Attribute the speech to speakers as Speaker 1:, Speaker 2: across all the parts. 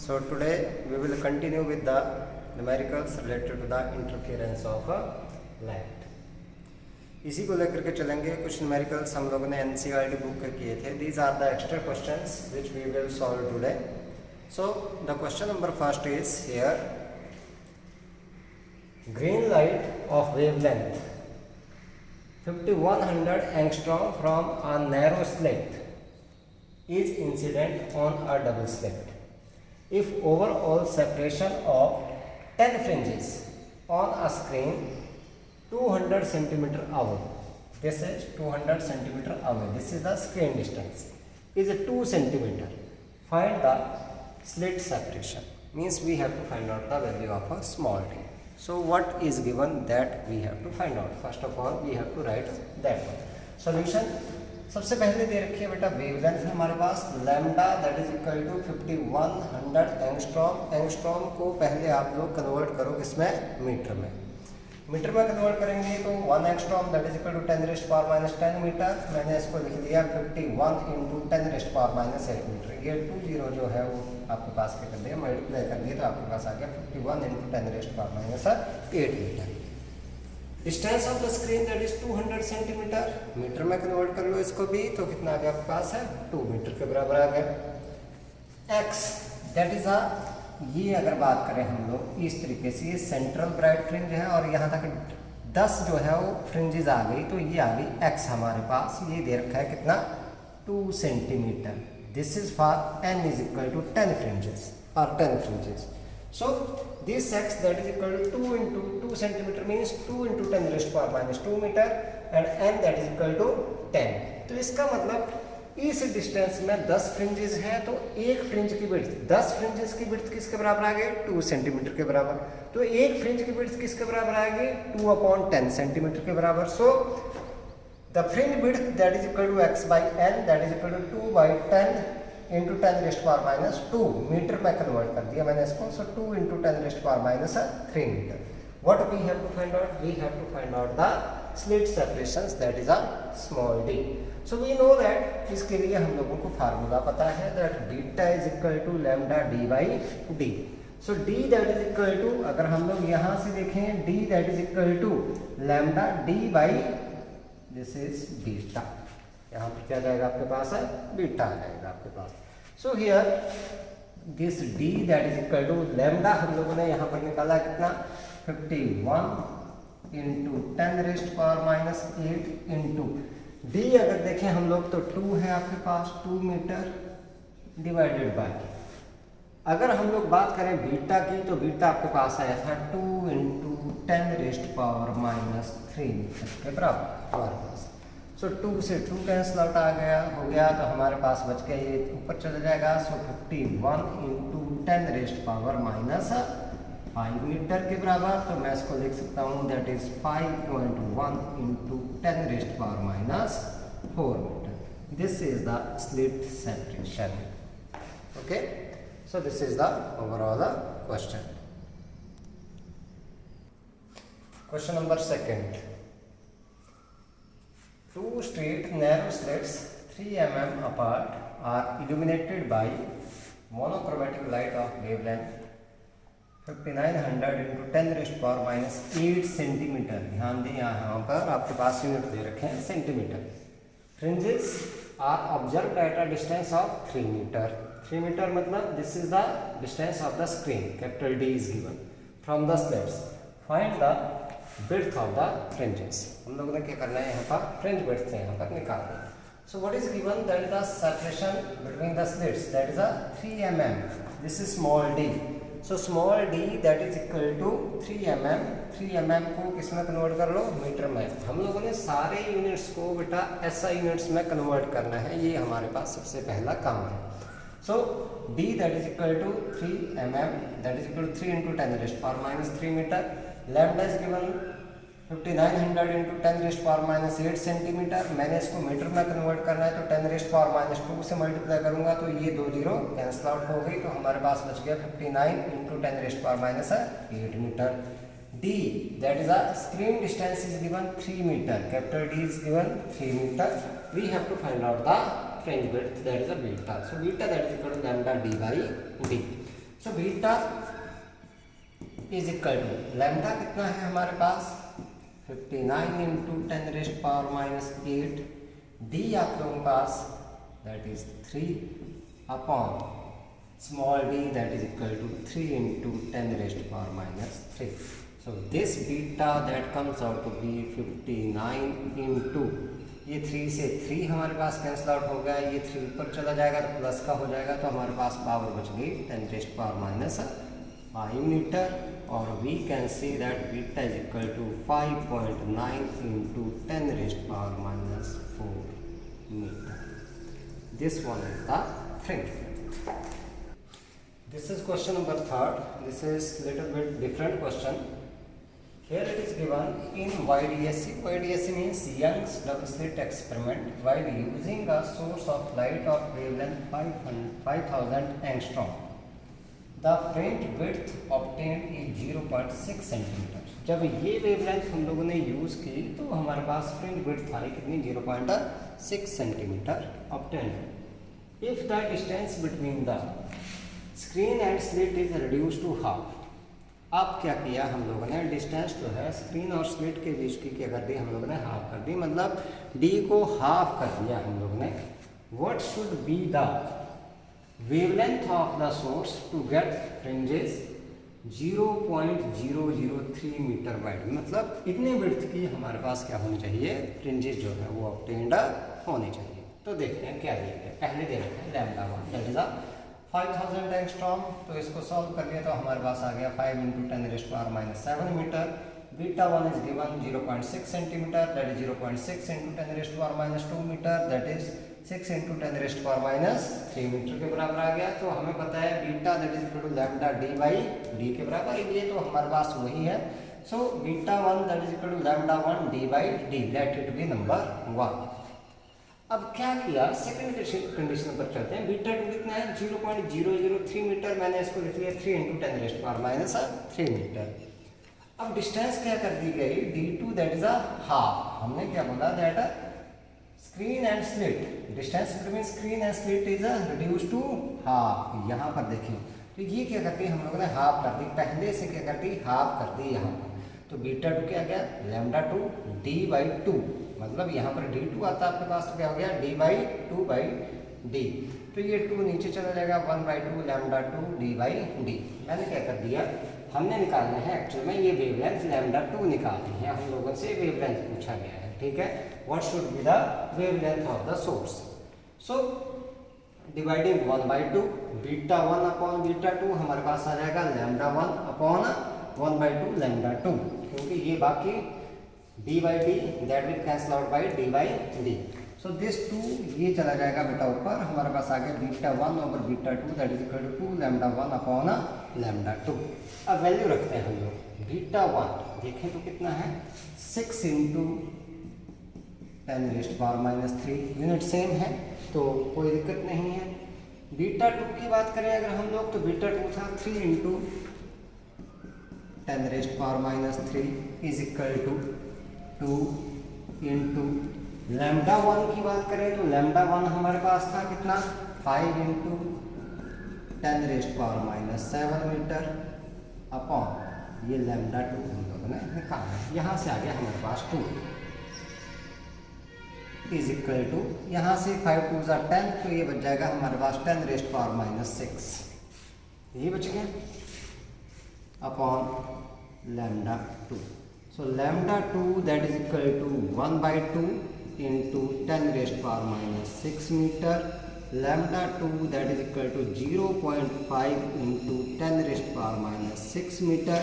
Speaker 1: So today we will continue with the numericals related to the interference of light. इसी को लेकर के चलेंगे. कुछ न्यूमेरिकल्स हम लोगों ने NCERT बुक के किए थे. These are the extra questions which we will solve today. So the question number first is here. Green light of wavelength 5100 angstrom from a narrow slit is incident on a double slit. If overall separation of 10 fringes on a screen 200 centimeter away, this is 200 centimeter away, this is the screen distance, is 2 centimeter, find the slit separation. Means we have to find out the value of a small d. So what is given that we have to find out. First of all we have to write that one. Solution. सबसे पहले दे रखी है बेटा wavelength है हमारे पास lambda that is equal to 5100 angstrom. Angstrom को पहले आप लोग कन्वर्ट करो किसमें, मीटर में. मीटर में कन्वर्ट करेंगे तो 1 angstrom that is equal to 10⁻⁻10 metre. मैंने इसको लिख दिया 51 इंटू 10⁻⁻8 मीटर. ये 20 जो है वो आपके पास क्या कर दिया, मल्टीप्लाई कर दिया तो आपके पास आ गया 51 into 10⁻⁸ metre. Distance of the screen that is 200 centimetre. Metre में कन्वर्ट कर लो इसको भी तो कितना आ गया आपके पास है 2 मीटर के बराबर आ गया. एक्स दैट इज ये अगर बात करें हम लोग इस तरीके से, ये सेंट्रल ब्राइट फ्रिंज है और यहाँ तक 10 जो है वो फ्रिंजेस आ गई तो ये आ गई एक्स हमारे पास. ये दे रखा है कितना 2 centimetre. This is for n is equal to 10 fringes और 10 fringes. So this x that is equal to 2 into 2 centimeter means 2 into 10⁻⁻2 meter and n that is equal to 10. तो इसका मतलब इस डिस्टेंस में 10 फ्रिंजेस हैं तो एक फ्रिंज की विड्थ 10 फ्रिंजेस की विड्थ किसके बराबर आ गई 2 सेंटीमीटर के बराबर. तो एक फ्रिंज की विड्थ किसके बराबर आ गई 2/10 सेंटीमीटर के बराबर. So the fringe width that is equal to x by n that is equal to 2/10 into 10⁻². Metre में कन्वर्ट कर दिया मैंने इसको. So 2 into 10⁻³ metre. What we have to find out, we have to find out the slit separations that is a small d. So we know that इसके लिए हम लोगों को फार्मूला पता है that beta is equal to lambda d by d. So d that is equal to, अगर हम लोग यहाँ से देखें d that is equal to lambda d by this is beta. यहाँ पर क्या जाएगा आपके पास है बीटा आ जाएगा आपके पास. So here this d that is equal to lambda हम लोगों ने यहाँ पर निकाला कितना 51 इंटू 10⁻⁻8 इंटू d अगर देखें हम लोग तो 2 है आपके पास 2 मीटर डिवाइडेड बाय. अगर हम लोग बात करें बीटा की तो बीटा आपके पास आया था 2 इंटू 10⁻³ मीटर के बराबर हमारे पास. सो 2 से 2 कैंसिल आउट आ गया हो गया तो हमारे पास बच गया ये ऊपर चला जाएगा. सो 51 इंटू 10⁻⁵ मीटर के बराबर. तो मैं इसको लिख सकता हूँ that is 5.1 into 10⁻⁴ metre. This is the slit separation. Okay, so this is the overall question. Question number second. Two straight narrow slits 3 mm apart are illuminated by monochromatic light of wavelength 5900 into 10⁻⁸ centimetre. ध्यान दें यहाँ पर आपके पास unit दे रखे हैं centimetre. Fringes are observed at a distance of 3 metre. 3 metre मतलब this is the distance of the screen, capital D is given from the slits. Find the width of the fringes. हम लोगों ने क्या करना है यहाँ पर फ्रिंज विड्थ से यहाँ पर निकालना है. So what is given that is the separation between the slits that is 3 mm. This is small d. So small d that is equal to 3 mm. 3 mm को किस में कन्वर्ट कर लो मीटर में. हम लोगों ने सारे यूनिट्स को बेटा SI यूनिट्स में कन्वर्ट करना है. ये हमारे पास सबसे पहला काम है. So d that is equal to 3 mm that is equal to 3 into 10⁻⁻3 metre. Lambda is given 5900 into 10⁻⁸ centimetre. मैंने इसको मीटर में कन्वर्ट करना है तो 10⁻⁻2 से मल्टीप्लाई करूंगा तो ये 2 0 कैंसिल आउट हो गई. तो हमारे पास बच गया 59 into 10⁻⁸ metre. d that is a screen distance is given 3 metre. Capital D is given 3 metre. We have to find out the fringe width that is a beta. So beta that is equal to lambda d by d. So beta is equal to lambda कितना है हमारे पास 59 into 10 raised power minus 8, D आप लोगों के पास that is 3 upon small d that is equal to 3 into 10 raised to power minus 3. So this beta that comes out to be 59 into ये 3 से 3 हमारे पास कैंसिल आउट हो गया, ये 3 ऊपर चला जाएगा तो प्लस का हो जाएगा, तो हमारे पास पावर बच गई 10 raised to power minus 5 metre, और we can see that beta is equal to 5.9 into 10 raised to power minus 4 metre. This one is the fringe. This is question number 3rd. This is little bit different question. Here it is given in YDSC. YDSC means Young's double slit experiment. While using a source of light of wavelength 5000 angstrom, the fringe width obtained is 0.6 centimeter. जब ये wavelength हम लोगों ने use की तो हमारे पास fringe width आई कितनी 0.6 centimetre obtained. If the distance between the screen and slit is reduce to half. अब क्या किया हम लोगों ने, डिस्टेंस जो है स्क्रीन और स्लिट के बीच की क्या कर दी हम लोगों ने, हाफ कर दी, मतलब डी को हाफ कर दिया हम लोगों ने. What should be the wavelength of the source to get fringes 0.003 metre wide, मतलब इतने विड्थ की हमारे पास क्या होनी चाहिए, फ्रिंजेस जो है वो ऑब्टेन्ड होनी चाहिए. तो देखते हैं क्या दिया गया. पहले दे रखे हैं लैम्डा 1 दैट इज 5000 एंगस्ट्रॉम, तो इसको सॉल्व कर लिया तो हमारे पास आ गया 5 into 10 raised power minus 7 metre. Beta 1 is given 0.6 centimetre, that is 0.6 into 10 raised power minus 2 metre, that is 6 into 10 raised power minus 3 metre के बराबर आ गया. तो हमें पता है beta that is equal to lambda D by D के बराबर, ये तो हमारे पास वही है. So beta 1 that is equal to lambda 1 D by D, let it be number 1. अब क्या किया, सेकंड कंडीशन पर चलते हैं. बीटा 2 कितना है 0.003 मीटर, मैंने इसको लिख लिया 3 into 10 raised power minus 3 metre. अब डिस्टेंस क्या कर दी गई, d2 दैट इज हाफ. हमने क्या बोला that screen and slit, distance between screen and slit is reduce to half. यहाँ पर देखिए तो ये क्या करती है हम लोगों ने हाफ कर दी, पहले से क्या करती हाफ कर दी यहाँ पर. तो बीटा 2 क्या गया लैम्डा 2 डी बाई 2, मतलब यहाँ पर d2 आता है आपके पास, तो क्या हो गया d बाई 2 बाई डी. तो ये 2 नीचे चला जाएगा 1/2 लैम्डा 2 डी बाई डी. मैंने क्या कर दिया, हमने निकालना है एक्चुअल में ये वेवलेंथ लैम्डा 2 निकालनी है, हम लोगों से वेवलेंथ पूछा गया है. ठीक है, what should be the wavelength of the source. So dividing 1/2 beta 1 upon beta 2 हमारे पास आ जाएगा लैम्डा 1 अपॉन 1/2 लैम्डा 2, क्योंकि ये बाकी d by d that will cancel out by d by d. So this 2 ये चला जाएगा बेटा ऊपर, हमारे पास आ गया beta 1 over beta 2 that is equal to 2 lambda 1 upon lambda 2. अब वैल्यू रखते हैं हम लोग. बीटा 1 देखें तो कितना है 6 into 10 raised power minus 3, unit same है तो कोई दिक्कत नहीं है. बीटा 2 की बात करें अगर हम लोग, तो बीटा 2 था 3 into 10 raised power minus 3 is equal to 2 into lambda 1 की बात करें तो लैम्डा 1 हमारे पास था कितना 5 into 10 raised power minus 7 metre upon ये लैम्डा 2 हम लोगों ने निकाला. यहाँ से आ गया हमारे पास 2 इज इक्वल टू, यहाँ से 5 2 10, तो ये बच जाएगा हमारे पास 10 रेस्ट पावर माइनस 6, ये बच गया upon lambda 2. So lambda 2 that is equal to 1/2 into 10 raised power minus 6 meter. Lambda 2 that is equal to 0.5 into 10 raised power minus 6 meter,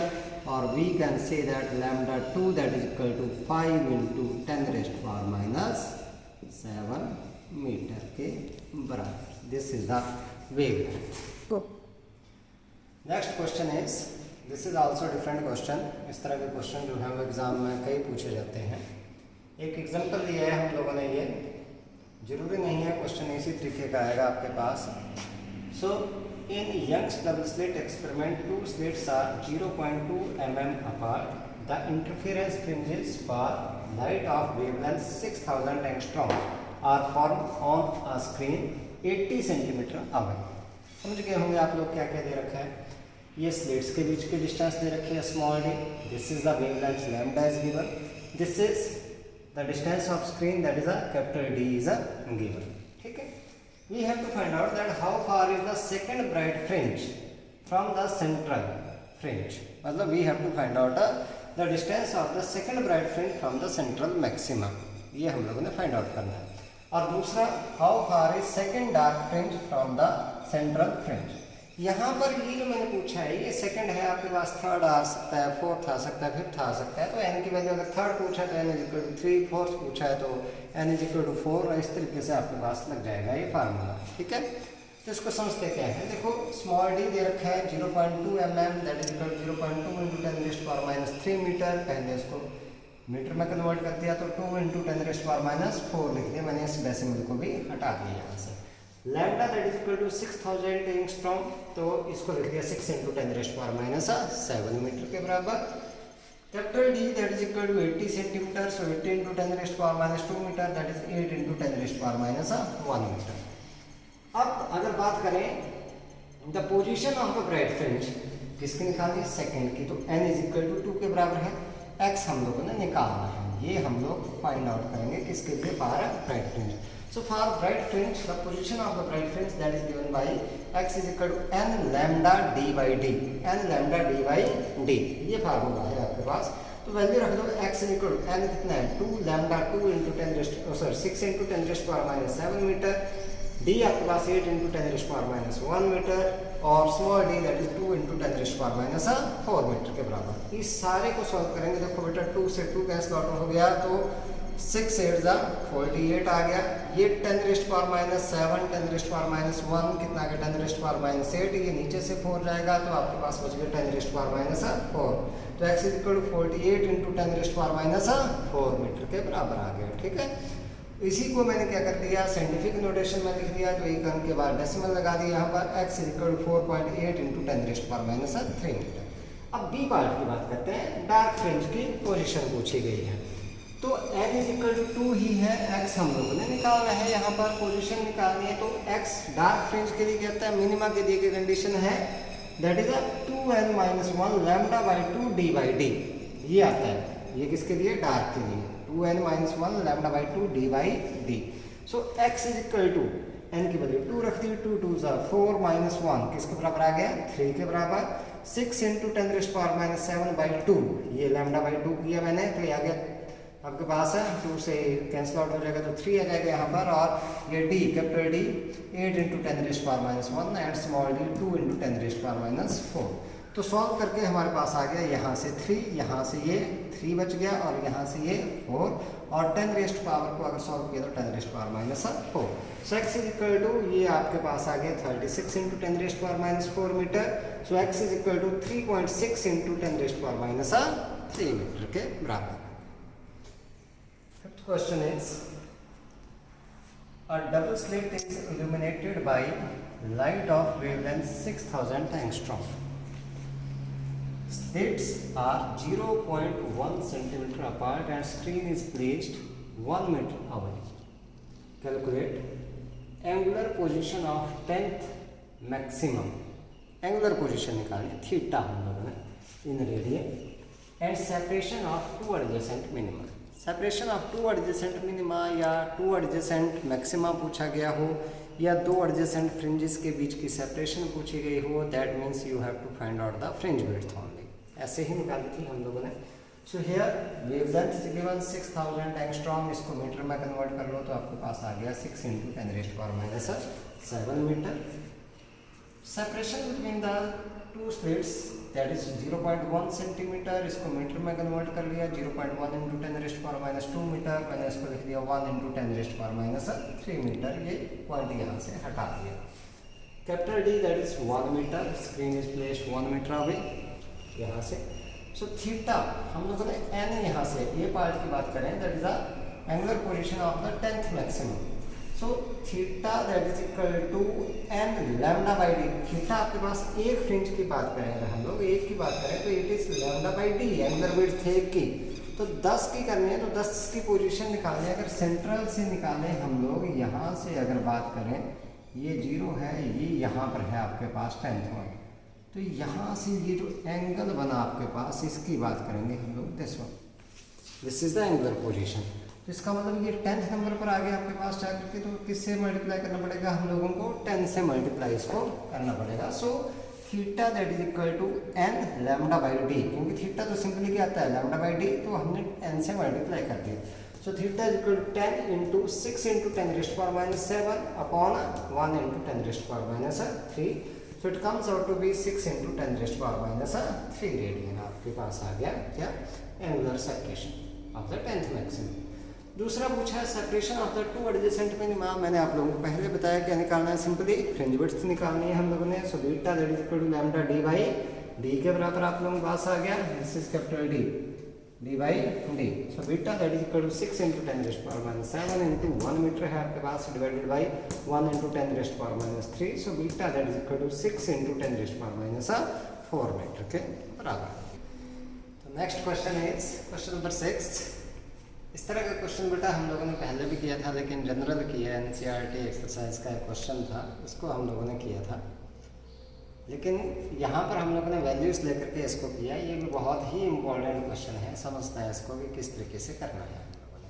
Speaker 1: or we can say that lambda 2 that is equal to 5 into 10 raised power minus 7 meter के बराबर. This is the wavelength. Next question is, this is also different question. इस तरह के question जो है वो exam में कई पूछे जाते हैं. एक एग्जांपल दिया है हम लोगों ने, ये जरूरी नहीं है क्वेश्चन इसी तरीके का आएगा आपके पास. So in Young's double slit experiment 2 slits are 0.2 mm apart. The interference fringes for light of wavelength 6000 angstrom are form on a screen 80 centimeter away. समझ गए होंगे आप लोग क्या क्या दे रखा है। ये स्लिट्स के बीच की डिस्टेंस दे रखी है small D, this is the wavelength lambda is given, this is the distance of screen that is a capital D is a given. ठीक है, we have to find out that how far is the second bright fringe from the central fringe, मतलब we have to find out the distance of the second bright fringe from the central maxima, ये हम लोगों ने find out करना है। और दूसरा, how far is second dark fringe from the central fringe. यहाँ पर ये जो मैंने पूछा है, ये सेकंड है, आपके पास थर्ड आ सकता है, फोर्थ आ सकता है, फिफ्थ आ सकता है, तो एन की वैल्यू अगर थर्ड पूछा है तो N is equal to 3, fourth पूछा है तो एन इज इक्वल टू 4, और इस तरीके से आपके पास लग जाएगा ये फार्मूला। ठीक है, तो इसको समझते क्या है। देखो स्मॉल डी दे रखा है 0.2 mm, that is equal 0.2 × 10⁻³ metre. पहले इसको मीटर में कन्वर्ट कर दिया तो 2 × 10⁻⁴ लिख दिया मैंने, इस डेसिमल को भी हटा दिया यहाँ से। Lambda that is equal to 6000 angstrom, तो इसको लिख दिया 6 × 10⁻⁷ मीटर के बराबर। Capital D that is equal to 80 centimetre, so 80 × 10⁻² metre, that is 8 × 10⁻1 metre. अब अगर बात करें the position of the bright fringe, किसकी निकाली, सेकंड की, तो n इज इक्वल टू 2 के बराबर है, x हम लोगों ने निकालना है, ये हम लोग फाइंड आउट करेंगे किसके लिए, for bright fringe. So for bright fringe the position of the bright fringe that is given by x is equal to n lambda d by D, n lambda d by D, ये formula है आपके पास। तो value रख दो, x is equal to n कितना है 2 lambda 2 × 6 × 10⁻⁷ metre, d आपके पास 8 × 10⁻⁴ मीटर, और small d that is 2 × 10⁻⁴ metre के बराबर। इस सारे को सॉल्व करेंगे, देखो बेटा 2 से 2 कैंसिल आउट हो गया, तो 6 8 48 आ गया। ये 10⁻⁷ 10⁻⁻1 कितना आ गया 10⁻⁸, ये नीचे से 4 जाएगा तो आपके पास बच गया 10⁻⁴। तो x is equal to 48 × 10⁻⁴ metre के बराबर आ गया। ठीक है, इसी को मैंने क्या कर दिया, साइंटिफिक नोटेशन में लिख दिया, तो एक अंक के बाद डेसिमल लगा दिया यहाँ पर, x is equal to 4.8 × 10⁻³ metre. अब बी पार्ट की बात करते हैं, डार्क फ्रिंज की पोजीशन पूछी गई है, तो n इज इक्वल टू 2 ही है, x हम लोगों ने निकालना है, यहाँ पर पोजीशन निकालनी है, तो x डार्क फ्रिंज के लिए कहता है, मिनिमा के लिए की कंडीशन है that is 2n-1 lambda by 2 d by D, ये आता है, ये किसके लिए, डार्क के लिए, 2n-1 lambda by 2 d by D. So x is equal to n की वैल्यू 2 रख दी, 2 2 4 -1 किसके बराबर आ गया, 3 के बराबर। 6 × 10⁻⁷ बाई 2, ये लैम्डा बाई 2 किया मैंने, तो ये आ गया आपके पास है, 2 से कैंसिल आउट हो जाएगा तो 3 आ जाएगा यहाँ पर, और ये d capital D 8 × 10⁻⁴ and small d 2 × 10⁻⁴। तो सॉल्व करके हमारे पास आ गया यहाँ से 3, यहाँ से ये 3 बच गया, और यहाँ से ये 4, और 10 पावर को अगर सॉल्व किया तो 10⁻⁴। So x is equal to, ये आपके पास आ गया 36 × 10⁻⁴ metre, so x is equal to 3.6 × 10⁻³ metre के बराबर। Fifth question is a double slit is illuminated by light of wavelength 6000 angstrom. Slits are 0.1 centimeter apart and screen is placed 1 meter away. Calculate angular position of 10th maximum. Angular position निकालनी, theta हम लोगों ने in radian, and separation of 2 adjacent minima. Separation of 2 adjacent minima या 2 adjacent maxima पूछा गया हो, या 2 adjacent fringes के बीच की सेपरेशन पूछी गई हो, that means you have to find out the fringe width only. ऐसे ही निकाली थी हम लोगों ने। So here wavelength is given 6000 angstrom, इसको मीटर में कन्वर्ट कर लो तो आपके पास आ गया 6 × 10⁻⁷ metre. Separation between the 2 slits that is 0.1 centimetre, इसको मीटर में कन्वर्ट कर लिया, 0.1 × 10⁻² मीटर, मैंने इसको लिख दिया 1 × 10⁻³ मीटर, ये पॉइंट यहाँ से हटा दिया। Capital D that is 1 metre, screen is placed 1 metre away यहाँ से। सो थीटा हम लोगों ने n यहाँ से ये पार्ट की बात करें, that is the angular position of the 10th maximum. So theta that is equal to n lambda by D. Theta आपके पास एक फ्रिंज की बात करें, अगर हम लोग एक की बात करें तो it is lambda by D, angular width है की, तो 10 की करनी है, तो 10 की पोजीशन निकालनी है। अगर सेंट्रल से निकालें हम लोग, यहाँ से अगर बात करें ये 0 है, ये यहाँ पर है आपके पास 10th वन। तो यहाँ से ये जो एंगल बना आपके पास, इसकी बात करेंगे हम लोग, this is the angular position. तो इसका मतलब ये 10th नंबर पर आ गया आपके पास जाकर के, तो किससे मल्टीप्लाई करना पड़ेगा हम लोगों को, 10 से मल्टीप्लाई इसको करना पड़ेगा। So theta that is equal to n lambda by D, क्योंकि थीटा तो सिंपली क्या आता है, लैम्डा बाई डी, तो हमने n से मल्टीप्लाई कर दिया। So theta is equal to 10 into 6 into 10⁻⁻7 upon 1 into 10⁻⁻3। So it comes out to be 6 into 10⁻⁻3 radian आपके पास आ गया क्या, angular separation of the 10th maximum. दूसरा पूछा है separation of the two adjacent minima. मैंने आप लोगों को पहले बताया क्या निकालना है, सिंपली फ्रिंज विड्थ निकालनी है हम लोगों ने। So beta that is equal to lambda D by D के बराबर आप लोगों के पास आ गया, this is capital D, D by D. So beta that is equal to 6 into 10⁻⁻7 into 1 metre है आपके पास, divided by 1 into 10⁻⁻3। So beta that is equal to 6 into 10⁻⁻4 metre के बराबर। तो next question is question number 6। इस तरह का question बेटा हम लोगों ने पहले भी किया था, लेकिन जनरल किया, एनसीईआरटी एक्सरसाइज का एक क्वेश्चन था, उसको हम लोगों ने किया था। लेकिन यहाँ पर हम लोगों ने वैल्यूज़ लेकर के इसको किया। ये भी बहुत ही इम्पोर्टेंट क्वेश्चन है, समझना है इसको कि किस तरीके से करना है हम लोगों ने।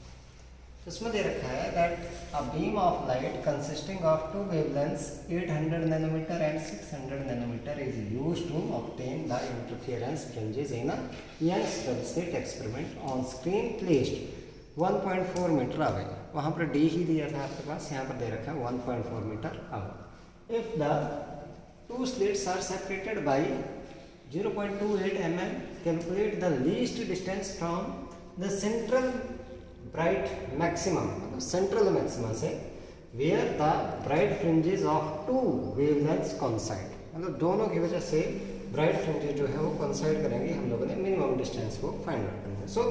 Speaker 1: तो इसमें दे रखा है that a beam of light consisting of two wavelengths 800 nanometre and 600 nanometre is used to obtain the interference fringes in a Young's double slit experiment on screen placed 1.4 metre away. वहाँ पर डी ही दिया था आपके पास, यहाँ पर दे रखा है 1.4 metre away. If the two slits are separated by 0.28 mm, calculate the least distance from the central bright maximum, मतलब सेंट्रल मैक्सिमम से where the bright fringes of two wavelengths coincide, मतलब दोनों की वजह से ब्राइट फ्रिंजेस जो है वो कोइंसाइड करेंगे। हम लोगों ने मिनिमम डिस्टेंस को फाइंड आउट करना है। सो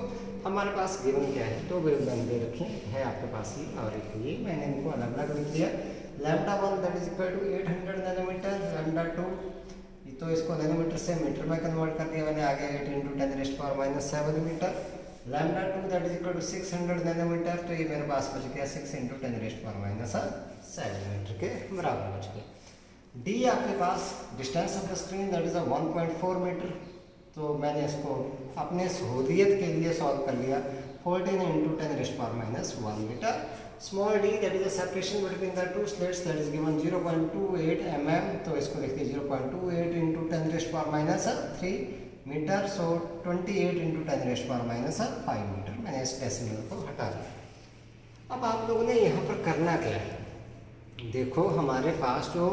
Speaker 1: हमारे पास गिवन क्या है, तो वेवलेंथ दे रखी है आपके पास ही, और एक ये मैंने इनको अलग अलग लिख दिया। Lambda 1 that is equal to 800 nanometre, lambda 2 तो इसको नैनोमीटर से मीटर में कन्वर्ट कर दिया मैंने, आगे 8 into 10⁻⁻7 metre. Lambda 2 that is equal to 600 nanometre, तो ये मेरे पास बच गया 6 इंटू 10⁻⁷ मीटर के बराबर बच गया। डी आपके पास distance of the screen that is 1.4 metre, तो मैंने इसको अपने सहूलियत के लिए सॉल्व कर लिया, 14 into 10⁻⁻1 metre. Small D that is the separation between the two slits that is given 0.28 mm, तो इसको लिखते हैं 0.28 into 10⁻3 metre. So 28 into 10⁻5 metre. मैंने इस डेसिमल को हटा दिया। अब आप लोगों ने यहाँ पर करना क्या है, देखो हमारे पास जो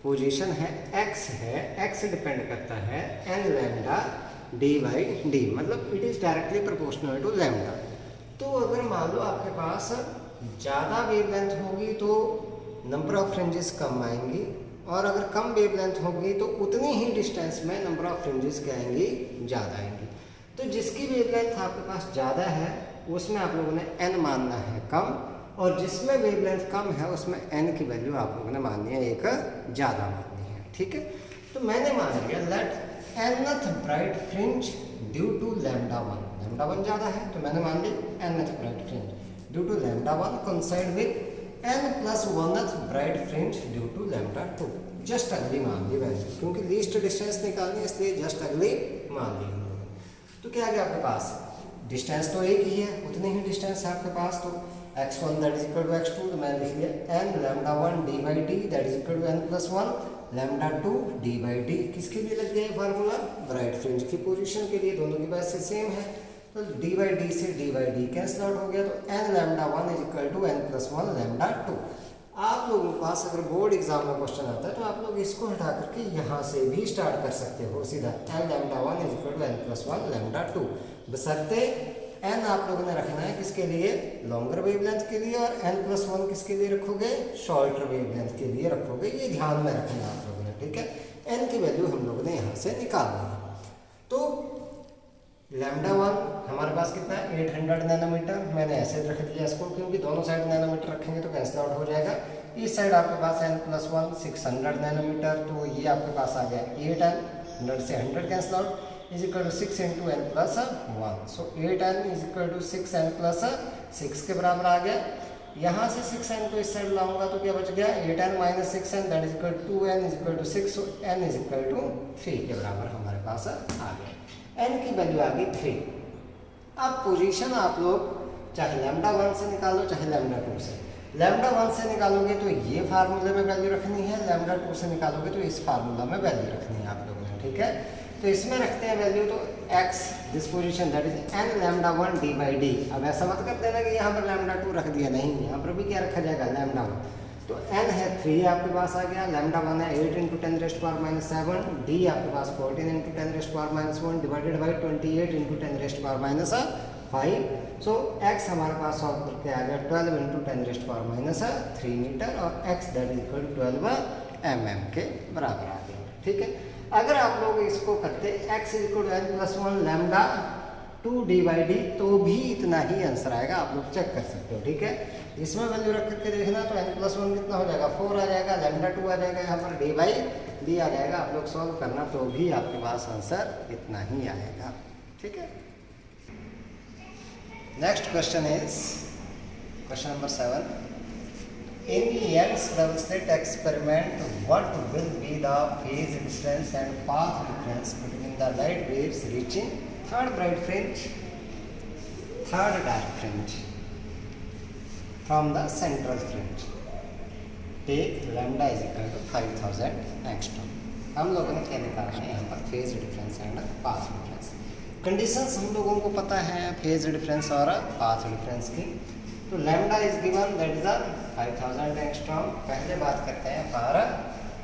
Speaker 1: पोजीशन है x है, x डिपेंड करता है n lambda D by D, मतलब it is directly proportional to lambda. तो अगर मान लो आपके पास ज़्यादा वेवलेंथ होगी तो नंबर ऑफ फ्रिंजेस कम आएंगी, और अगर कम वेवलेंथ होगी तो उतनी ही डिस्टेंस में नंबर ऑफ फ्रिंजेस क्या आएंगी, ज़्यादा आएंगी। तो जिसकी वेवलेंथ आपके पास ज़्यादा है उसमें आप लोगों ने n मानना है कम, और जिसमें वेवलेंथ कम है उसमें n की वैल्यू आप लोगों ने माननी है एक ज़्यादा माननी है, ठीक है। तो मैंने मान लिया let nth bright fringe due to lambda 1, lambda 1 ज़्यादा है तो मैंने मान ली nth bright fringe due to lambda 1 coincide with n plus 1th bright fringe due to lambda 2। Just अगली मान ली वैल्यू, क्योंकि लीस्ट डिस्टेंस निकालनी है इसलिए जस्ट अगली मान ली हम लोग। तो क्या आ गया आपके पास, डिस्टेंस तो एक ही है, उतनी ही डिस्टेंस है आपके पास। तो x1 that is equal to x2, तो मैंने लिख लिया n lambda 1 D by D that is equal to n plus 1 lambda 2 D by D. किसके लिए लग गया ये फार्मूला, ब्राइट फ्रिंज की पोजीशन के लिए, दोनों की बात से सेम है। तो डी बाई डी से D by D cancel out हो गया, तो n lambda 1 is equal to n plus 1 lambda 2। आप लोगों के पास अगर बोर्ड एग्जाम में क्वेश्चन आता है तो आप लोग इसको हटा करके यहाँ से भी स्टार्ट कर सकते हो सीधा, n lambda 1 is equal to n plus 1 lambda 2, बशर्ते n आप लोगों ने रखना है किसके लिए, लॉन्गर वेवलेंथ के लिए, और n प्लस 1 किसके लिए रखोगे, शॉर्टर वेवलेंथ के लिए रखोगे। ये ध्यान में रखना आप लोगों ने, ठीक है। n की वैल्यू हम लोगों ने यहाँ से निकालनी है। तो लैम्डा 1 हमारे पास कितना है, 800 नैनोमीटर। मैंने ऐसे रख दिया इसको क्योंकि दोनों साइड नैनोमीटर रखेंगे तो कैंसिल आउट हो जाएगा। इस साइड आपके पास n प्लस 1 600 नैनोमीटर, तो ये आपके पास आ गया 8n, 100 से 100 cancel out, is equal to 6 into n plus 1। So 8n is equal to 6n plus 6 के बराबर आ गया। यहाँ से 6n को इस साइड लाऊंगा तो क्या बच गया 8n minus 6n that is equal to 2n is equal to 6, so n is equal to 3 के बराबर हमारे पास आ गया। n की वैल्यू आ गई 3। अब पोजीशन आप लोग चाहे लैम्डा 1 से निकालो चाहे लैम्डा 2 से। लैम्डा 1 से निकालोगे तो ये फार्मूले में वैल्यू रखनी है, लैम्डा 2 से निकालोगे तो इस फार्मूला में वैल्यू रखनी है आप लोगों ने, ठीक है। तो इसमें रखते हैं वैल्यू, तो x this position that is n lambda 1 d by D. अब ऐसा मत कर देना कि यहाँ पर लैम्डा 2 रख दिया, नहीं, यहाँ पर भी क्या रखा जाएगा लैम्डा 1। तो n है 3 आपके पास आ गया, लैम्डा 1 है 8 into 10 raised power minus 7, d आपके पास 14 into 10 raised power minus 1 divided by 28 into 10 raised power minus 5। So x हमारे पास सॉल्व करके आ गया 12 into 10 raised power minus 3 metre, और x that is equal to 12 mm के बराबर आ गया, ठीक है। अगर आप लोग इसको करते x is equal to n plus 1 lambda 2 d by D तो भी इतना ही आंसर आएगा, आप लोग चेक कर सकते हो, ठीक है। इसमें वैल्यू रख करके देखना तो n प्लस 1 कितना हो जाएगा 4 आ जाएगा, लैम्डा 2 आ जाएगा, यहाँ पर d बाई डी आ जाएगा। आप लोग सॉल्व करना तो भी आपके पास आंसर इतना ही आएगा, ठीक है। Next question is question number 7। In Young's double slit experiment, what will be the phase difference and path difference between the light waves reaching third bright fringe, third dark fringe from the central fringe? Take lambda is equal to 5000 angstrom. हम लोगों ने क्या निकालना है यहाँ पर phase difference and path difference. Conditions हम लोगों को पता है फेज डिफरेंस और पाथ डिफरेंस की। तो lambda is given that is 5000 angstrom. पहले बात करते हैं for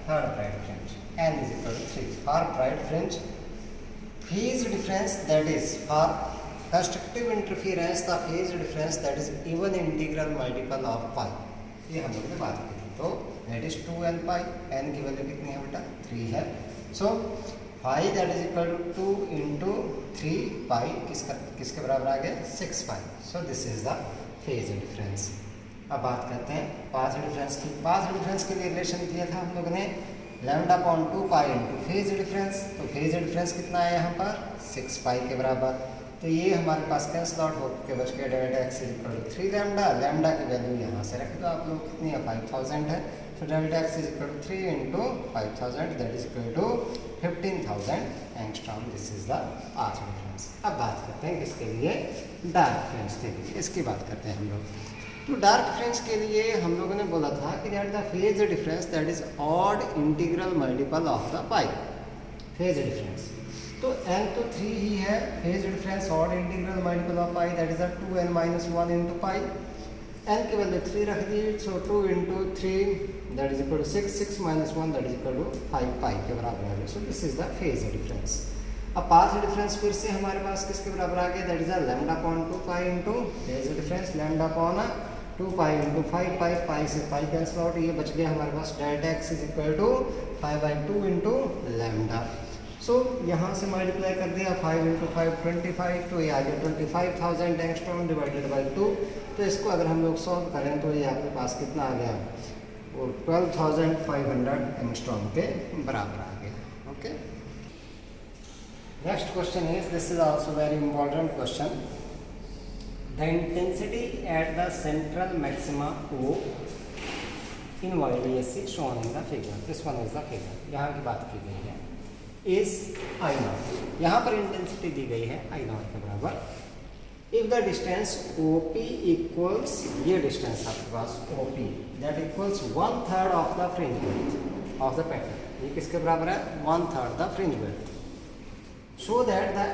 Speaker 1: third bright fringe, n is equal to 3 for bright fringe. Phase difference that is for constructive interference the phase difference that is even integral multiple of pi, ये हम लोगों ने बात की थी। तो that is 2n pi, n की value कितनी है बेटा 3 है। So pi that is equal to 2 into 3 pi किसके बराबर आ गया 6 pi. So this is the phase difference. अब बात करते हैं पाथ डिफरेंस की। पाथ डिफरेंस के लिए रिलेशन किया था हम लोगों ने lambda upon 2 pi into phase difference. तो फेज डिफरेंस कितना है यहाँ पर 6 पाई के बराबर। तो ये हमारे पास कैंसल आउट होकर बच गया delta x is equal to 3 lambda. Lambda की वैल्यू यहाँ से रख दो आप लोग, कितनी है 5000 है। तो delta x is equal to 3 into 5000 that is equal to 15000 angstrom. This is the path difference. अब बात करते हैं किसके लिए डार्क फ्रिंज के लिए, इसकी बात करते हैं हम लोग। तो डार्क फ्रिंज के लिए हम लोगों ने बोला था कि that the phase difference that is odd integral multiple of the pi. Phase difference तो n तो 3 ही है, phase difference odd integral multiple of pi that is 2n minus 1 into pi. n की वैल्यू 3 रख दी, so 2 into 3 that is equal to 6, 6 minus 1 that is equal to 5 pi के बराबर है। So this is the phase difference. अब path difference फिर से हमारे पास किसके बराबर आ गया that is lambda upon 2 pi into phase difference lambda upon 2 pi into 5 pi, pi से पाई कैंसिल आउट, ये बच गया हमारे पास delta x is equal to 5/2 into lambda. So यहाँ से मल्टीप्लाई कर दिया 5 इंटू 5 25, तो ये आ गया 25000 एंगस्ट्रॉम डिवाइडेड बाई 2। तो इसको अगर हम लोग सॉल्व करें तो ये आपके पास कितना आ गया वो 12500 एंगस्ट्रॉम के बराबर आ गया। Okay, next question is this is also very important question. The intensity at the central maxima O in YDSC shown in the figure. This one is the figure. यहाँ की बात की गई है is I0. यहाँ पर इंटेंसिटी दी गई है I0 के बराबर। If the distance OP equals, ये डिस्टेंस आपके पास OP that equals 1/3 of the fringe width of the pattern. ये किसके बराबर है 1/3 the fringe width. So that the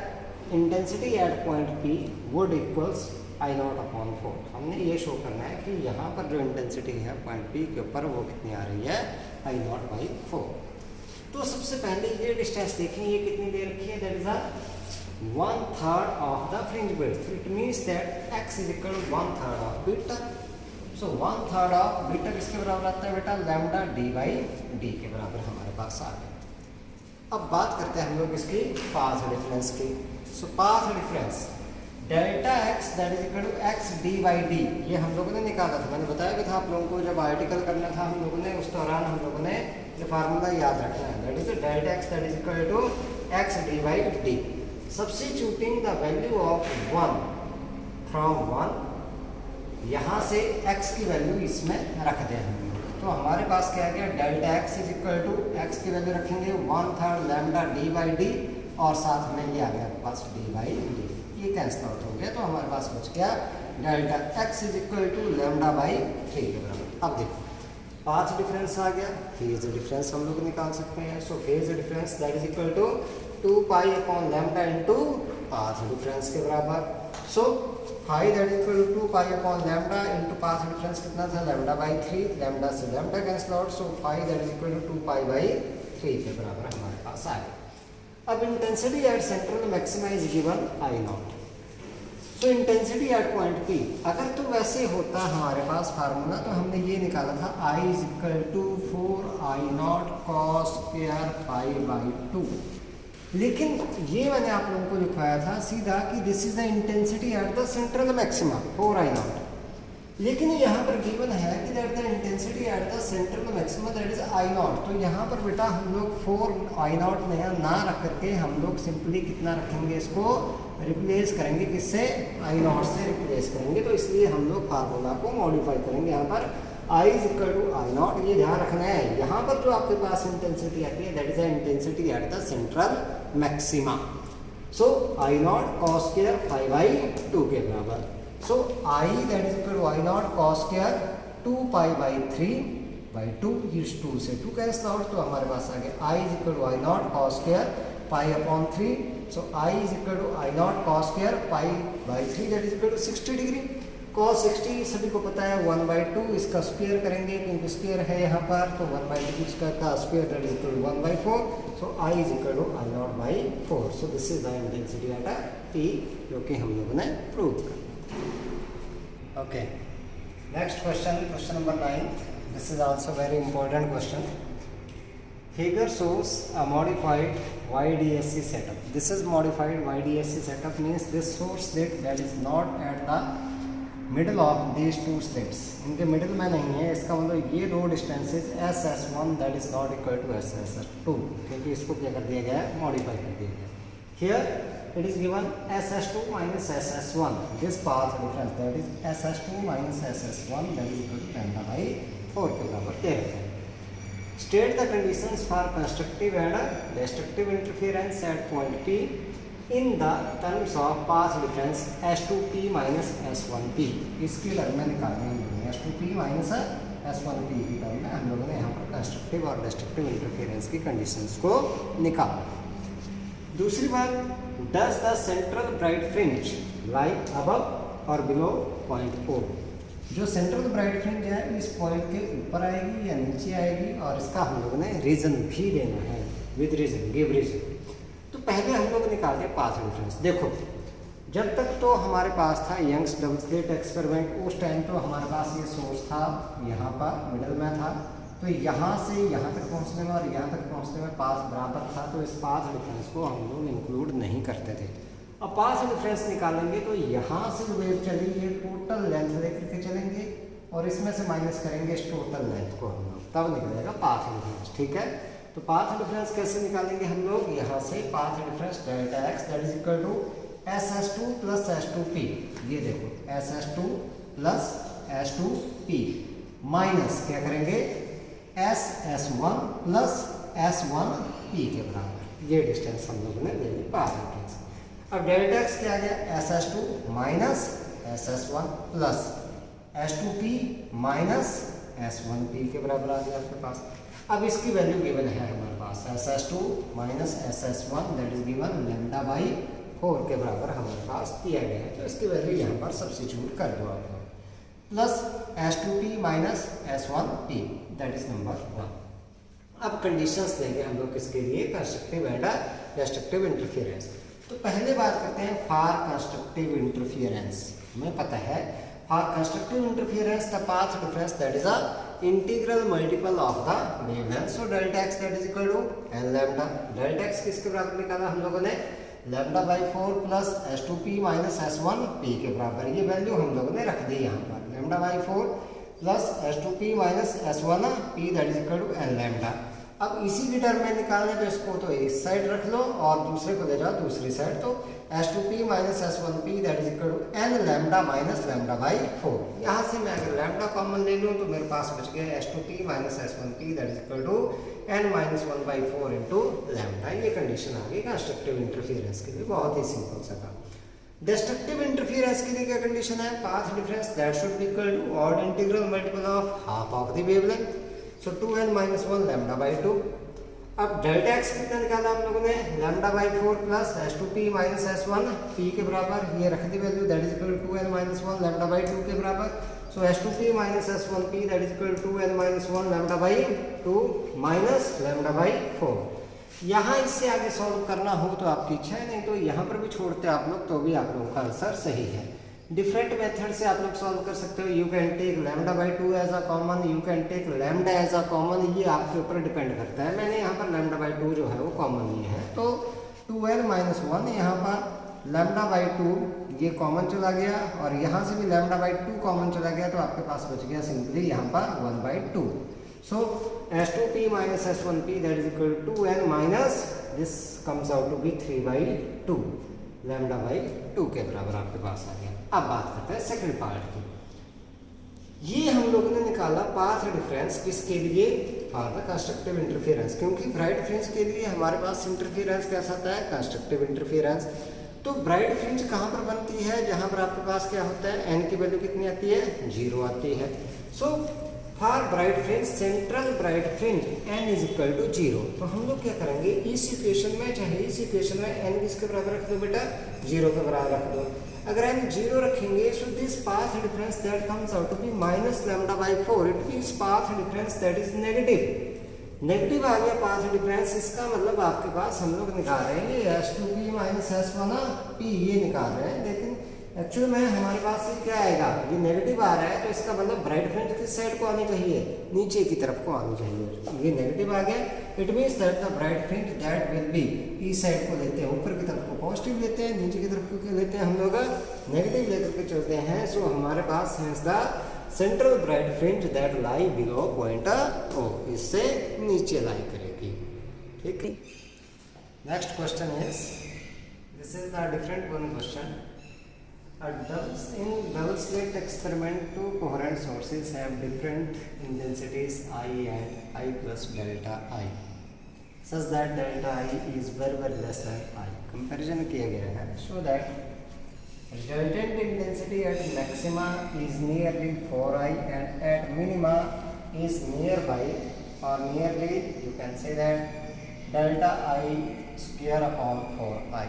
Speaker 1: intensity at point P would equals I0 upon 4। हमने ये शो करना है कि यहाँ पर जो इंटेंसिटी है पॉइंट P के ऊपर वो कितनी आ रही है I0/4। तो सबसे पहले ये डिस्टेंस देखें, ये कितनी दे रखी है that is 1/3 of the fringe width. It means that x is equal to 1/3 of beta. So 1/3 of beta किसके बराबर आता है बेटा लैम्डा d/d के बराबर हमारे पास आ गया। अब बात करते हैं हम लोग इसकी पाथ डिफरेंस की। So path difference delta x that is equal to x d/d, ये हम लोगों ने निकाला था। मैंने बताया भी था आप लोगों को जब आर्टिकल करना था हम लोगों ने, उस दौरान हम लोगों ने ये फार्मूला याद रखना है that is delta x that is equal to x d/d। Substituting the value of 1 from 1 यहाँ से x की वैल्यू इसमें रख दें हम लोग। तो हमारे पास क्या आ गया, delta x is equal to x की वैल्यू रखेंगे 1/3 लैम्डा डी बाई डी, और साथ में ये आ गया पास डी बाई डी, ये कैंसिल आउट हो गया। तो हमारे पास बच गया delta x is equal to lambda by 3 के बराबर। अब देखो पाथ डिफरेंस आ गया, फेज डिफरेंस हम लोग निकाल सकते हैं। So phase difference that is equal to 2 pi upon lambda into path difference के बराबर। So phi that is equal to 2 pi upon lambda into path difference कितना था, लैम्डा बाई 3, लैम्डा से lambda cancel out. So phi that is equal to 2 pi by 3 के बराबर हमारे पास आया। अब intensity at central maxima is given I naught. So intensity eight point P, अगर तो वैसे होता हमारे पास फार्मूला तो हमने ये निकाला था I is equal to 4 I naught cos square pi by 2, लेकिन ये मैंने आप लोगों को लिखवाया था सीधा कि this is the intensity at the central maxima 4 I not, लेकिन यहाँ पर गिवन है कि that the intensity at the central maxima that is I not. तो यहाँ पर बेटा हम लोग 4 I नॉट नया ना रख करके हम लोग सिंपली कितना रखेंगे, इसको रिप्लेस करेंगे, किससे, I नॉट से रिप्लेस करेंगे। तो इसलिए हम लोग फार्मूला को मॉडिफाई करेंगे। यहाँ पर I is equal to I naught, ये ध्यान रखना है। यहाँ पर जो आपके पास इंटेंसिटी आती है that is the intensity at the central maxima. So I naught cos square 5/2 के बराबर। So I that is equal to I naught cos square 2 pi by 3/2, इस 2 से 2 कैंसिल आउट। तो हमारे पास आ गया I is equal to I naught cos square pi upon 3। So I is equal to I naught cos square pi by 3 that is equal to 60 degree. Cos 60 सभी को पता है 1/2, इसका स्क्वायर करेंगे क्योंकि स्क्वायर है यहाँ पर, तो 1/2 का square that is equal to 1/4। So I is equal to I naught by 4। So this is the intensity at P, जो कि हम लोगों ने प्रूव कर। Okay, next question, question number 9। This is also very important question. Figure shows a modified YDSC setup. This is modified YDSC setup means this source slit that is not at the middle of these two slits. इनके middle में नहीं है, इसका मतलब ये दो distances SS1 that is not equal to SS2, क्योंकि इसको क्या कर दिया गया है, मॉडिफाई कर दिया गया है। Here it is given SS2 minus SS1. This path difference that is SS2 minus SS1 that is equal to lambda by 4 के बराबर दे रखा है। State the conditions for constructive and destructive interference at point P in the terms of path difference S2P minus S1P। इसकी term में निकालनी है S2P minus S1P की term में हम लोगों ने यहाँ पर कंस्ट्रक्टिव और डिस्ट्रक्टिव इंटरफेरेंस की कंडीशंस को निकाला। दूसरी बात, does the central bright fringe lie above or below point O? जो सेंट्रल ब्राइट फ्रिंज है इस पॉइंट के ऊपर आएगी या नीचे आएगी, और इसका हम लोगों ने रीजन भी देना है, विद रीजन, गिव रीजन। तो पहले हम लोग निकालते हैं पाथ डिफरेंस। देखो जब तक तो हमारे पास था यंग्स डबल स्लिट एक्सपेरिमेंट, उस टाइम तो हमारे पास ये सोर्स था यहाँ पर मिडल में था, तो यहाँ से यहाँ तक पहुँचने में और यहाँ तक पहुँचने में पाथ बराबर था, तो इस पाथ डिफरेंस को हम लोग इंक्लूड नहीं करते थे। अब पाथ डिफरेंस निकालेंगे तो यहाँ से जो वेव चली ये टोटल लेंथ लेकर के चलेंगे और इसमें से माइनस करेंगे इस टोटल लेंथ को हम लोग, तब निकलेगा पाथ डिफरेंस। ठीक है, तो पाथ डिफरेंस कैसे निकालेंगे हम लोग, यहाँ से path difference delta x that is equal to SS2 plus S2P। ये देखो SS2 प्लस S2P माइनस क्या करेंगे SS1 प्लस S1P के बराबर। ये डिस्टेंस हम लोगों ने ले ली पाथ डिफरेंस। अब डेल्टा एक्स क्या आ गया, SS2 minus SS1 plus S2P minus S1P के बराबर आ गया आपके पास। अब इसकी वैल्यू गिवन है हमारे पास SS2 minus SS1 that is given lambda by 4 के बराबर हमारे पास दिया गया है, तो इसकी वैल्यू यहाँ पर सब्स्टिट्यूट कर दो आप लोग, plus S2P minus S1P that is number 1। अब कंडीशंस देंगे हम लोग किसके लिए, कंस्ट्रक्टिव एंड डिस्ट्रक्टिव इंटरफेरेंस। तो पहले बात करते हैं फॉर कंस्ट्रक्टिव इंटरफेरेंस। हमें पता है for constructive interference the path difference that is a integral multiple of the wavelength. So delta x that is equal to L lambda. Delta x किसके बराबर निकाला हम लोगों ने, lambda by 4 plus S2P minus S1P के बराबर। ये value हम लोगों ने रख दी यहाँ पर, lambda by 4 plus S2P minus S1P that is equal to L lambda. अब इसी की टर्म में निकालने तो इसको तो इस साइड रख लो और दूसरे को ले जाओ दूसरी साइड, तो S2P minus S1P that is equal to n lambda minus lambda by 4। यहाँ से मैं अगर लैम्डा कॉमन ले लूँ तो मेरे पास बच गया S2P minus S1P that is equal to n minus 1/4 into lambda. ये कंडीशन आ गई कंस्ट्रक्टिव इंटरफेरेंस के लिए, बहुत ही सिंपल सा काम। डिस्ट्रक्टिव इंटरफेरेंस के लिए क्या कंडीशन है, path difference that should be equal to odd integral multiple of half of the wavelength, so 2n minus 1 lambda by 2। अब डेल्टा एक्स कितना निकाला आप लोगों ने, lambda by 4 plus S2P minus S1P के बराबर, ये रख दी value that is equal to 2n minus 1 lambda by 2 के बराबर। So S2P minus S1P that is equal to 2n minus 1 lambda by 2 minus lambda by 4। यहाँ इससे आगे सॉल्व करना हो तो आपकी इच्छा है, नहीं तो यहाँ पर भी छोड़ते आप लोग तो भी आप लोगों का आंसर सही है। डिफरेंट मेथड से आप लोग सॉल्व कर सकते हो। You can take lambda by 2 as a common, you can take lambda as a common, ये आपके ऊपर डिपेंड करता है। मैंने यहाँ पर लैम्डा बाई 2 जो है वो कॉमन लिया है, तो 2n माइनस 1 यहाँ पर लैम्डा बाई 2 ये कॉमन चला गया और यहाँ से भी लैम्डा बाई 2 कॉमन चला गया, तो आपके पास बच गया सिंपली यहाँ पर 1/2। So S2P minus S1P that is equal to 2n minus this comes out to be 3/2 lambda by 2 के बराबर आपके पास आ गया। अब बात करते हैं सेकंड पार्ट की। ये हम लोगों ने निकाला पाथ डिफरेंस किसके लिए, फॉर द कंस्ट्रक्टिव इंटरफेरेंस, क्योंकि ब्राइट फ्रिंज के लिए हमारे पास इंटरफेरेंस कैसा आता है, कंस्ट्रक्टिव इंटरफेरेंस। तो ब्राइट फ्रिंज कहाँ पर बनती है, जहाँ पर आपके पास क्या होता है, n की वैल्यू कितनी आती है, 0 आती है। So for bright fringe, central bright fringe n is equal to 0। तो हम लोग क्या करेंगे, इस इक्वेशन में चाहे इस इक्वेशन में n किसके बराबर रख दो बेटा, 0 के बराबर रख दो। अगर n 0 रखेंगे so this path difference that comes out to be minus lambda by 4, it means path difference that is negative. Negative आ गया पाथ डिफरेंस, इसका मतलब आपके पास हम लोग निकाल रहे हैं ये S2P माइनस S1P ये निकाल रहे हैं, लेकिन एक्चुअली में हमारे पास ये क्या आएगा, ये नेगेटिव आ रहा है, तो इसका मतलब ब्राइट फ्रिंज किस साइड को आनी चाहिए, नीचे की तरफ को आनी चाहिए। ये नेगेटिव आ गया, it means that the bright fringe that will be, इस साइड को लेते हैं, ऊपर की तरफ को पॉजिटिव लेते हैं, नीचे की तरफ को लेते हैं हम लोग नेगेटिव लेकर के चलते हैं। सो हमारे पास है the central bright fringe that lie below point O, इससे नीचे लाई करेगी। ठीक है, next question is, this is the different one question. In double slit experiment, two coherent sources have different intensities I and I plus delta I, such that delta I is very less than I. Comparison किया गया है, so that resultant intensity at maxima is nearly 4I and at minima is nearby or nearly, you can say that delta I square upon 4I.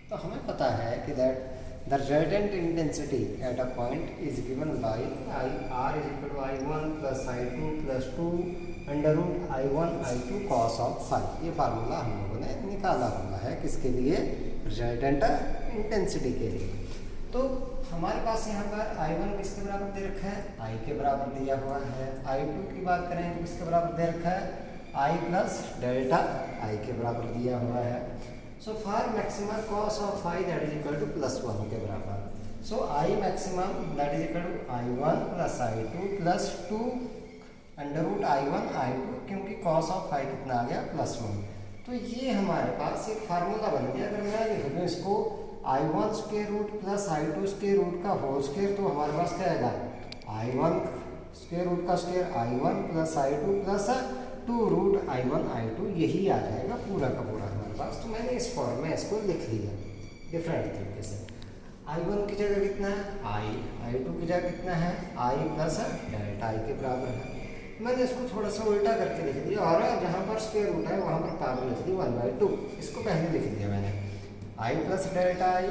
Speaker 1: तो हमें पता है कि that the resultant intensity at a point is given by I R is equal to I1 plus I2 plus 2 under root I1 I2 cos of phi। ये formula हम लोगों ने निकाला हुआ है किसके लिए, रिजल्टेंट इंटेंसिटी के लिए। तो हमारे पास यहाँ पर I1 किसके बराबर दे रखा है, I के बराबर दिया हुआ है। I2 की बात करें तो किसके बराबर दे रखा है, I प्लस डेल्टा I के बराबर दिया हुआ है। So for maximum cos of phi that is equal to +1 के बराबर। So I maximum that is equal to I1 plus I2 plus 2 under root I1 I2, क्योंकि cos of phi कितना आ गया, +1। तो ये हमारे पास एक फार्मूला बन गया। अगर मैं लिख दूँ इसको I1 square root plus I2 square root का होल स्क्वायर, तो हमारे पास क्या आएगा, I1 स्क्वायर रूट का square I1 plus I2 plus 2 root I1 I2, यही आ जाएगा पूरा का पूरा हमारे पास। तो मैंने इस फॉर्म में इसको लिख लिया डिफरेंट तरीके से। I1 की जगह कितना है, I2 की जगह कितना है, I प्लस डेल्टा I के बराबर है। मैंने इसको थोड़ा सा उल्टा करके लिख दिया और जहाँ पर स्क्वायर रूट है वहाँ पर पावर लिख दी 1/2। इसको पहले लिख दिया मैंने, I plus delta I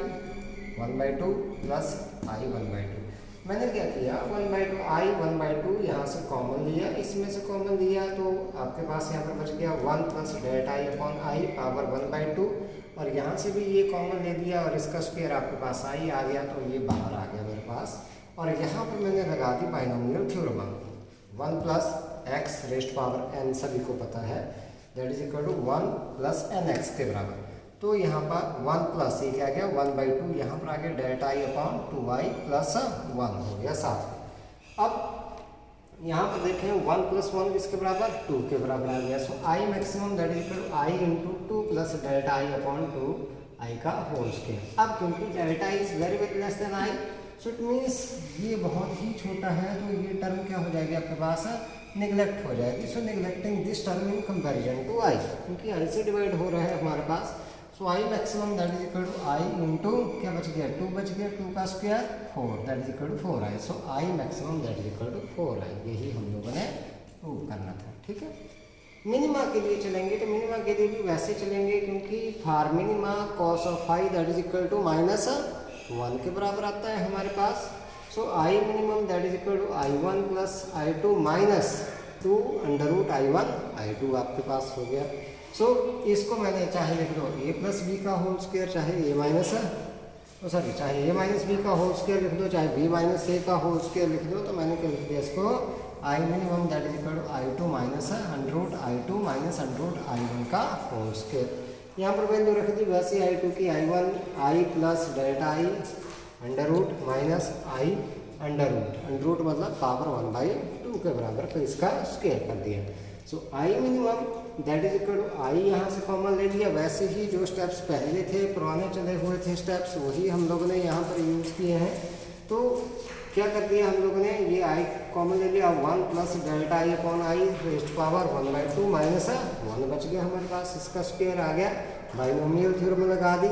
Speaker 1: 1/2 plus I 1/2। मैंने क्या किया, 1/2 I 1/2 यहाँ से कॉमन लिया, इसमें से कॉमन लिया तो आपके पास यहाँ पर बच गया 1 plus delta I upon I power 1/2, और यहाँ से भी ये कॉमन ले लिया और इसका स्क्वायर आपके पास I आ गया, तो ये बाहर आ गया मेरे पास। और यहाँ पर मैंने लगा दी binomial theorem, 1 plus x raised power n सभी को पता है, that is equal to 1 plus nx के बराबर। तो यहाँ पर 1 प्लस ये क्या गया 1/2, यहाँ पर आ गया delta I upon 2y plus 1 हो गया 7। अब यहाँ पर देखें 1 + 1 किसके बराबर 2 के बराबर आ गया। So I maximum that is equal to I into 2 plus delta I upon 2 I का होल स्क्वायर। अब क्योंकि delta is very very less than I, so it means ये बहुत ही छोटा है, तो ये टर्म क्या हो जाएगी आपके पास, निगलेक्ट हो जाएगी। So neglecting this term in comparison to I, क्योंकि आई से डिवाइड हो रहा है हमारे पास। So I maximum that is equal to I into क्या बच गया 2 बच गया, 2 का square 4 that is equal to 4 I. So I maximum that is equal to 4 I, यही हम लोगों ने प्रूव करना था। ठीक है, मिनिमा के लिए चलेंगे तो मिनिमा के लिए भी वैसे चलेंगे, क्योंकि for minima cos of I that is equal to -1 के बराबर आता है हमारे पास। So I minimum that is equal to I1 plus I2 minus 2 under root I1 आपके पास हो गया। सो इसको मैंने चाहे लिख दो a प्लस बी का होल स्क्वायर, चाहे a माइनस चाहे a माइनस बी का होल स्क्वायर लिख दो, चाहे b माइनस a का होल स्क्वायर लिख दो। तो मैंने क्या लिख दिया इसको, I minimum that is equal to I2 minus under root I2 minus under root I1 का होल स्क्वायर। यहाँ पर वैल्यू रख दी वैसे I2 की I1 I plus delta I under root minus I under root मतलब पावर 1/2 के बराबर, तो इसका स्क्वायर कर दिया। So I minimum that is equal to I यहाँ से कॉमन ले लिया, वैसे ही जो स्टेप्स पहले थे पुराने चले हुए थे स्टेप्स, वही हम लोगों ने यहाँ पर यूज़ किए हैं। तो क्या कर दिया हम लोगों ने, ये आई कॉमन ले लिया, 1 plus delta I upon I rest power 1/2 minus 1 बच गया हमारे पास, इसका स्क्वायर आ गया, बाइनोमियल थ्योरम लगा दी।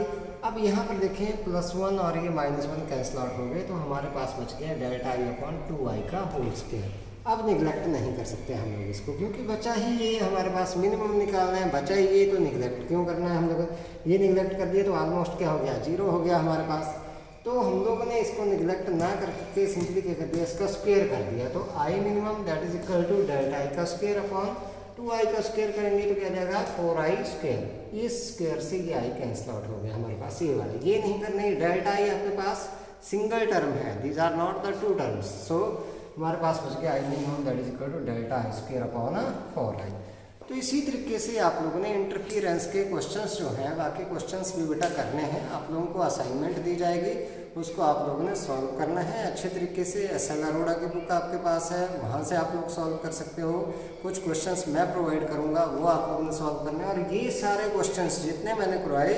Speaker 1: अब यहाँ पर देखें +1 और ये -1 कैंसिल आउट हो गए, तो हमारे पास बच गया डेल्टा आई अपॉन 2i का होल स्क्वायर। अब निगलेक्ट नहीं कर सकते हम लोग इसको, क्योंकि बचा ही ये हमारे पास मिनिमम निकालना है, बचा ही ये, तो निगलेक्ट क्यों करना है हम लोग, ये निगलेक्ट कर दिए तो ऑलमोस्ट क्या हो गया 0 हो गया हमारे पास। तो हम लोगों ने इसको निगलेक्ट ना करके सिंपली क्या कर दिया, इसका स्क्वायर कर दिया। तो I minimum that is equal to delta I का स्क्वायर अपॉन 2i का स्क्वायर करेंगे तो क्या जाएगा 4i स्क्वायर। इस स्क्वायर से ये आई कैंसिल आउट हो गया हमारे पास, ये वाले ये नहीं करने, डेल्टा आई आपके पास सिंगल टर्म है, these are not the 2 terms. So हमारे पास बच गया I minimum that is equal to delta I square upon 4i। तो इसी तरीके से आप लोगों ने इंटरफेरेंस के क्वेश्चंस जो हैं, बाकी क्वेश्चंस भी बेटा करने हैं, आप लोगों को असाइनमेंट दी जाएगी, उसको आप लोगों ने सॉल्व करना है अच्छे तरीके से। SL अरोड़ा की बुक आपके पास है, वहाँ से आप लोग सॉल्व कर सकते हो। कुछ क्वेश्चंस मैं प्रोवाइड करूँगा, वो आप लोगों ने सॉल्व करने हैं। और ये सारे क्वेश्चंस जितने मैंने करवाए,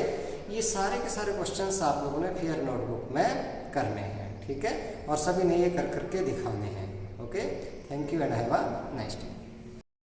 Speaker 1: ये सारे के सारे क्वेश्चंस आप लोगों ने फेयर नोटबुक में करने हैं, ठीक है, और सभी ने ये कर करके दिखाने हैं। Okay, thank you and have a nice day.